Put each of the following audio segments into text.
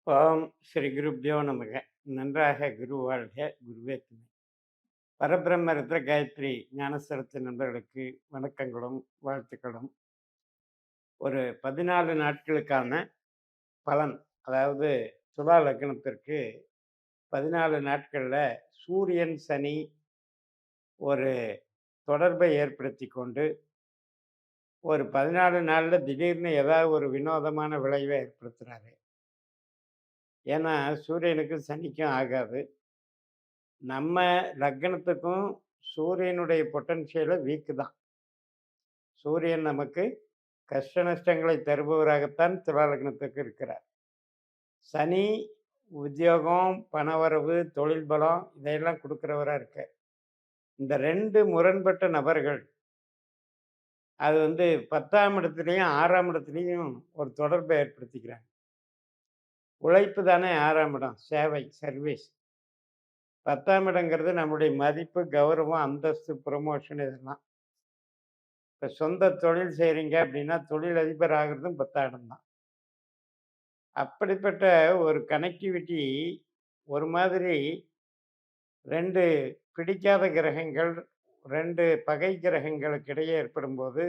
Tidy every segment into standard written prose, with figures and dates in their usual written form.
ஓம் ஸ்ரீ குருப்யோ நமக. நன்றாக குரு வாழ்க, குருவே துணை. பரபிரம்ம ருத்ர காயத்ரி ஞானசரத்து நண்பர்களுக்கு வணக்கங்களும் வாழ்த்துக்களும். ஒரு 14 நாட்களுக்கான பலன், அதாவது துலா லக்னத்திற்கு 14 நாட்களில் சூரியன் சனி ஒரு தொடர்பை ஏற்படுத்தி கொண்டு ஒரு 14 நாளில் திடீர்னு ஏதாவது ஒரு வினோதமான விளைவை ஏற்படுத்துகிறாரு. ஏன்னா சூரியனுக்கும் சனிக்கும் ஆகாது. நம்ம லக்னத்துக்கும் சூரியனுடைய பொட்டன்ஷியலை வீக்கு தான். சூரியன் நமக்கு கஷ்ட நஷ்டங்களை தருபவராகத்தான் துலா லக்னத்துக்கு இருக்கிறார். சனி உத்தியோகம், பணவரவு, தொழில் பலம் இதையெல்லாம் கொடுக்குறவராக இருக்கார். இந்த ரெண்டு முரண்பட்ட நபர்கள் அது 10ஆம் இடத்துலையும் 6ஆம் இடத்துலையும் ஒரு தொடர்பை ஏற்படுத்திக்கிறாங்க. உழைப்பு தானே 6ஆம் இடம், சேவை, சர்வீஸ். 10ஆம் இடங்கிறது நம்முடைய மதிப்பு, கௌரவம், அந்தஸ்து, ப்ரொமோஷன் இதெல்லாம். இப்போ சொந்த தொழில் செய்கிறீங்க அப்படின்னா தொழிலதிபர் ஆகிறதும் 10ஆம் இடம் தான். அப்படிப்பட்ட ஒரு கனெக்டிவிட்டி ஒரு மாதிரி 2 பிடிக்காத கிரகங்கள், 2 பகை கிரகங்களுக்கு இடையே ஏற்படும்போது,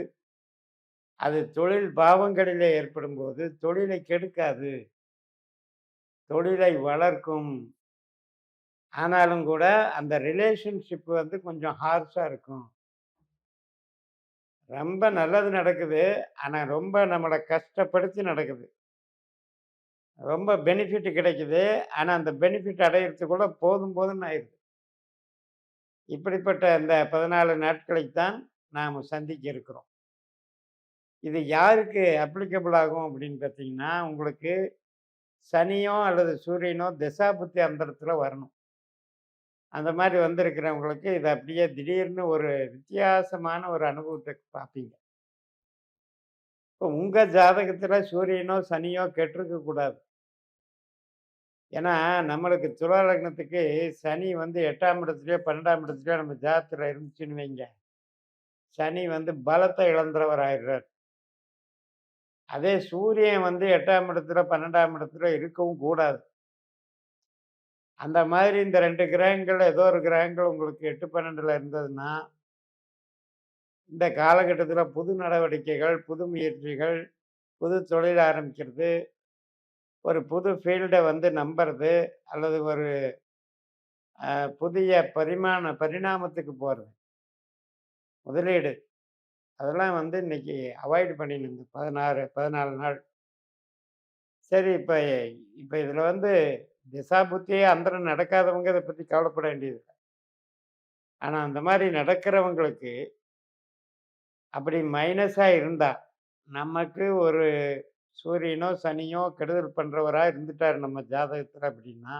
அது தொழில் பாவங்களிலே ஏற்படும்போது தொழிலை கெடுக்காது, தொழிலை வளர்க்கும். ஆனாலும் கூட அந்த ரிலேஷன்ஷிப் கொஞ்சம் ஹார்ஷா இருக்கும். ரொம்ப நல்லது நடக்குது, ஆனா ரொம்ப நம்மள கஷ்டப்படுத்தி நடக்குது. ரொம்ப பெனிஃபிட் கிடைக்குது, ஆனா அந்த பெனிஃபிட் அடையறதுக்குள்ள போதும் போதும்னு ஆயிடுது. இப்படிப்பட்ட இந்த 14 நாட்களைத்தான் நாம் சந்திக்க இருக்கிறோம். இது யாருக்கு அப்ளிகபிள் ஆகும் அப்படின்னு பார்த்தீங்கன்னா, உங்களுக்கு சனியோ அல்லது சூரியனோ திசாபுத்தி அந்தரத்துல வரணும். அந்த மாதிரி வந்திருக்கிறவங்களுக்கு இது அப்படியே திடீர்னு ஒரு வித்தியாசமான ஒரு அனுபவத்தை பார்ப்பீங்க. இப்போ உங்க ஜாதகத்துல சூரியனோ சனியோ கெட்டிருக்க கூடாது. ஏன்னா நம்மளுக்கு துலா லக்னத்துக்கு சனி 8ஆம் இடத்துலயோ 12ஆம் இடத்துலயோ நம்ம ஜாதகத்துல இருந்துச்சுன்னு வைங்க, சனி பலத்தை இழந்தவர் ஆயிடுறார். அதே சூரியன் 8ஆம் இடத்துல 12ஆம் இடத்துல இருக்கவும் கூடாது. அந்த மாதிரி இந்த 2 கிரகங்கள் ஏதோ ஒரு கிரகங்கள் உங்களுக்கு 8, 12ல இருந்ததுன்னா, இந்த காலகட்டத்துல புது நடவடிக்கைகள், புது முயற்சிகள், புது தொழில் ஆரம்பிக்கிறது, ஒரு புது ஃபீல்ட நம்புறது, அல்லது ஒரு புதிய பரிணாமத்துக்கு போறது, முதலீடு. அதெல்லாம் இன்னைக்கு அவாய்ட் பண்ணிடணும் இந்த 14 நாள். சரி, இப்ப இப்ப இதுல திசாபுத்தியே அந்தரம் நடக்காதவங்க இதை பத்தி கவலைப்பட வேண்டியது இல்ல. ஆனா அந்த மாதிரி நடக்கிறவங்களுக்கு அப்படி மைனஸா இருந்தா, நமக்கு ஒரு சூரியனோ சனியோ கெடுதல் பண்றவரா இருந்துட்டார் நம்ம ஜாதகத்துல அப்படின்னா,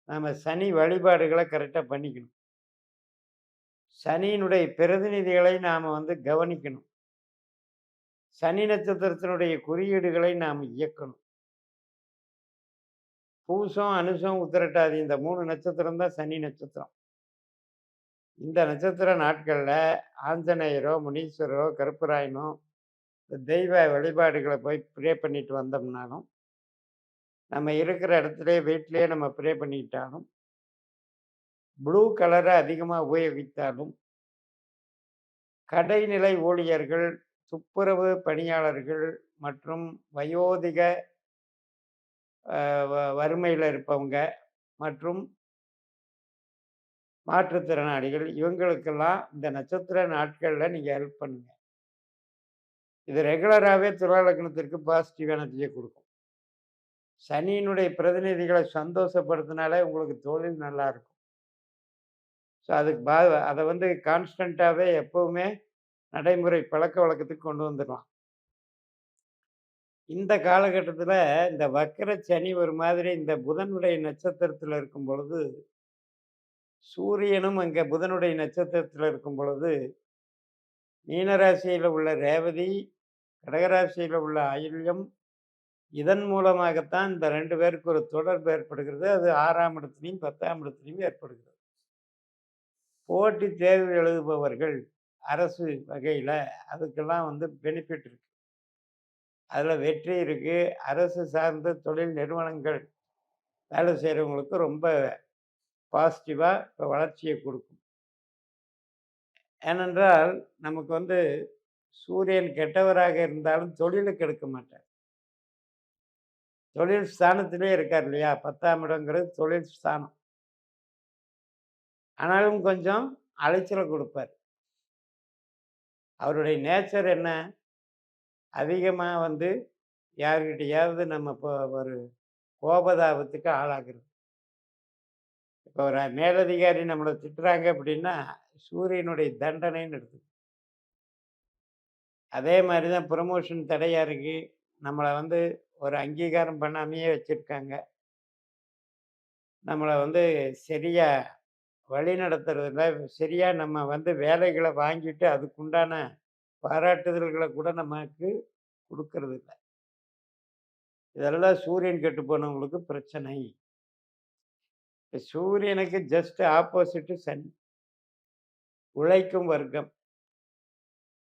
நம்ம சனி வழிபாடுகளை கரெக்டா பண்ணிக்கணும். சனியினுடைய பிரதிநிதிகளை நாம கவனிக்கணும். சனி நட்சத்திரத்தினுடைய குறியீடுகளை நாம் இயக்கணும். பூசம், அனுசம், உத்திரட்டாதி இந்த 3 நட்சத்திரம் தான் சனி நட்சத்திரம். இந்த நட்சத்திர நாட்கள்ல ஆஞ்சநேயரோ, முனீஸ்வரரோ, கருப்பராயனோ தெய்வ வழிபாடுகளை போய் ப்ரே பண்ணிட்டு வந்தோம்னாலும், நம்ம இருக்கிற இடத்துலயே வீட்டிலேயே நம்ம ப்ரே பண்ணிக்கிட்டாலும், ப்ளூ கலரை அதிகமா உபயோகித்தாலும், கடைநிலை ஊழியர்கள், துப்புரவு பணியாளர்கள் மற்றும் வயோதிக வறுமையில் இருப்பவங்க மற்றும் மாற்றுத்திறனாளிகள் இவங்களுக்கெல்லாம் இந்த நட்சத்திர நாட்கள்ல நீங்க ஹெல்ப் பண்ணுங்க. இது ரெகுலராகவே துலா லக்னத்திற்கு பாசிட்டிவ் எனர்ஜியை கொடுக்கும். சனியினுடைய பிரதிநிதிகளை சந்தோஷப்படுத்தினாலே உங்களுக்கு தொழில் நல்லா இருக்கும். ஸோ அதுக்கு அதை கான்ஸ்டண்ட்டாகவே எப்பவுமே நடைமுறை பழக்க வழக்கத்துக்கு கொண்டு வந்துடலாம். இந்த காலகட்டத்தில் இந்த வக்கர சனி ஒரு மாதிரி இந்த புதனுடைய நட்சத்திரத்தில் இருக்கும் பொழுது, சூரியனும் அங்கே புதனுடைய நட்சத்திரத்தில் இருக்கும் பொழுது, மீனராசியில் உள்ள ரேவதி, கடகராசியில் உள்ள ஆயில்யம், இதன் மூலமாகத்தான் இந்த 2 பேருக்கு ஒரு தொடர்பு ஏற்படுகிறது. அது 6ஆம் இடத்துலையும் 10ஆம் இடத்துலையும் ஏற்படுகிறது. போட்டி தேர்வு எழுதுபவர்கள் அரசு வகையில் அதுக்கெல்லாம் பெனிஃபிட் இருக்கு. அதில் வெற்றி இருக்கு. அரசு சார்ந்த தொழில் நிறுவனங்கள் வேலை செய்கிறவங்களுக்கு ரொம்ப பாசிட்டிவாக இப்போ வளர்ச்சியை கொடுக்கும். ஏனென்றால் நமக்கு வந்து சூரியன் கெட்டவராக இருந்தாலும் தொழிலுக்கு எடுக்க மாட்டார். தொழில் ஸ்தானத்திலே இருக்கார் இல்லையா? 10ஆம் இடங்கிறது தொழில் ஸ்தானம். ஆனாலும் கொஞ்சம் அலைச்சலை கொடுப்பார். அவருடைய நேச்சர் என்ன? அதிகமா வந்து யார்கிட்டயாவது நம்ம இப்போ ஒரு கோபதாபத்துக்கு ஆளாகிறது. இப்போ ஒரு மேலதிகாரி நம்மள திட்டுறாங்க அப்படின்னா, சூரியனுடைய தண்டனைன்னு எடுத்துக்கணும். அதே மாரி தான் ப்ரமோஷன் தடையா இருக்கு. நம்மள வந்து ஒரு அங்கீகாரம் பண்ணாமயே வச்சிருக்காங்க. நம்மள வந்து சரியா வழிநடத்துறதில்ல. சரியா நம்ம வந்து வேலைகள வாங்கிட்டு அதுக்குண்டான பாராட்டுதல்கள கூட நமக்கு குடுக்கறதில்ல. இதெல்லாம் சூரியன் கெட்டு போனவங்களுக்கு பிரச்சனை. சூரியனுக்கு ஜஸ்ட் ஆப்போசிட் சனி. உழைக்கும் வர்க்கம்.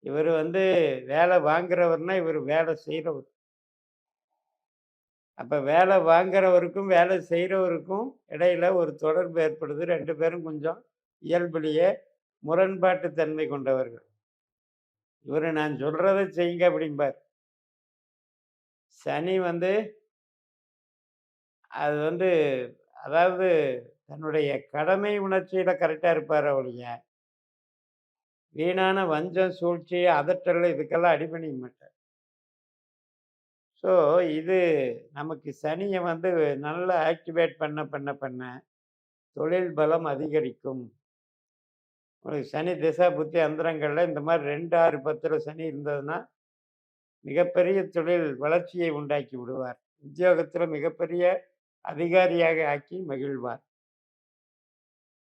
இவரு வந்து வேலை வாங்குறவர்னா, இவரு வேலை செய்றவர். அப்ப வேலை வாங்குறவருக்கும், வேலை செய்றவருக்கும் இடையில ஒரு தொடர்பு ஏற்படுது. 2 பேரும் கொஞ்சம் இயல்பிலேயே முரண்பாட்டு தன்மை கொண்டவர்கள். இவரு நான் சொல்றத செய்யுங்க அப்படிம்பார். சனி வந்து அது வந்து அதாவது தன்னுடைய கடமை உணர்ச்சியில கரெக்ட்டா இருப்பாரே ஒழிய, வீணான வஞ்சம், சூழ்ச்சி, அதட்டல் இதுக்கெல்லாம் அடிபணிய மாட்டார். ஸோ இது நமக்கு சனிய வந்து நல்லா ஆக்டிவேட் பண்ண தொழில் பலம் அதிகரிக்கும். உங்களுக்கு சனி திசா புத்தி அந்தரங்கள்ல இந்த மாரி 2, 6, 10ல சனி இருந்ததுன்னா, மிகப்பெரிய தொழில் வளர்ச்சியை உண்டாக்கி விடுவார். உத்தியோகத்தில மிகப்பெரிய அதிகாரியாக ஆக்கி மகிழ்வார்.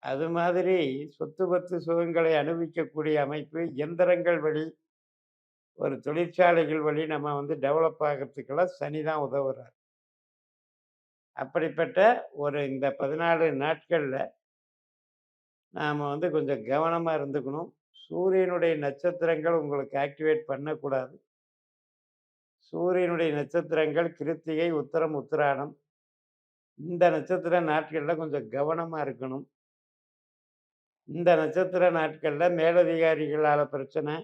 அது மாதிரி சொத்து பத்து சுகங்களை அனுபவிக்கக்கூடிய அமைப்பு இயந்திரங்கள் வழி, ஒரு தொழிற்சாலைகள் வழி நம்ம வந்து டெவலப் ஆகறதுக்கெல்லாம் சனி தான் உதவுறார். அப்படிப்பட்ட ஒரு இந்த 14 நாட்கள்ல நாம வந்து கொஞ்சம் கவனமா இருந்துக்கணும். சூரியனுடைய நட்சத்திரங்கள் உங்களுக்கு ஆக்டிவேட் பண்ணக்கூடாது. சூரியனுடைய நட்சத்திரங்கள் கிருத்திகை, உத்திரம், உத்திராடம். இந்த நட்சத்திர நாட்கள்ல கொஞ்சம் கவனமா இருக்கணும். இந்த நட்சத்திர நாட்கள்ல மேலதிகாரிகளால பிரச்சனை,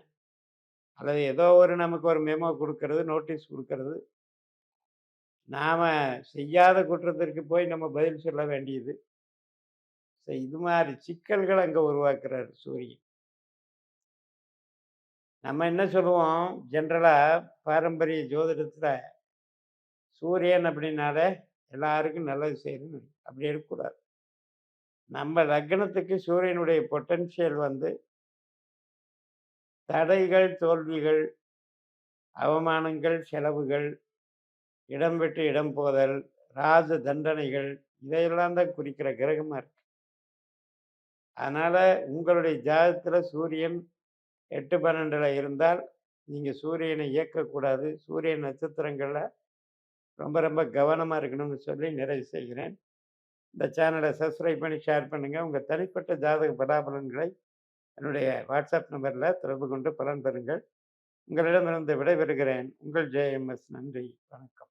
அல்லது ஏதோ ஒரு நமக்கு ஒரு மெமோ குடுக்கறது, நோட்டீஸ் குடுக்கறது. நாம செய்யாத குற்றத்திற்கு போய் நம்ம பதில் சொல்ல வேண்டியது. இது மாரி சிக்கல்கள அங்க உருவாக்குறாரு சூரியன். நம்ம என்ன சொல்லுவோம், ஜெனரலா பாரம்பரிய ஜோதிடத்துல சூரியன் அப்படின்னாலே எல்லாருக்கும் நல்லது செய்யணும்னு அப்படி இருக்கக்கூடாது. நம்ம லக்னத்துக்கு சூரியனுடைய பொட்டன்ஷியல் வந்து தடைகள், தோல்விகள், அவமானங்கள், செலவுகள், இடம் விட்டு இடம் போதல், ராஜ தண்டனைகள் இதையெல்லாம் தான் குறிக்கிற கிரகமா இருக்கு. அதனால உங்களுடைய ஜாதகத்துல சூரியன் 8, 12ல இருந்தால், நீங்க சூரியனை இயக்கக்கூடாது. சூரியன் நட்சத்திரங்கள்ல ரொம்ப ரொம்ப கவனமா இருக்கணும்னு சொல்லி நிறைவு செய்கிறேன். இந்த சேனலை சப்ஸ்கிரைப் பண்ணி ஷேர் பண்ணுங்க. உங்க தனிப்பட்ட ஜாதக பலாபலன்களை என்னுடைய வாட்ஸ்அப் நம்பர்ல தொடர்பு கொண்டு பலன் பெறுங்கள். உங்களிடமிருந்து விடைபெறுகிறேன். உங்கள் ஜே.எம்.எஸ். நன்றி. வணக்கம்.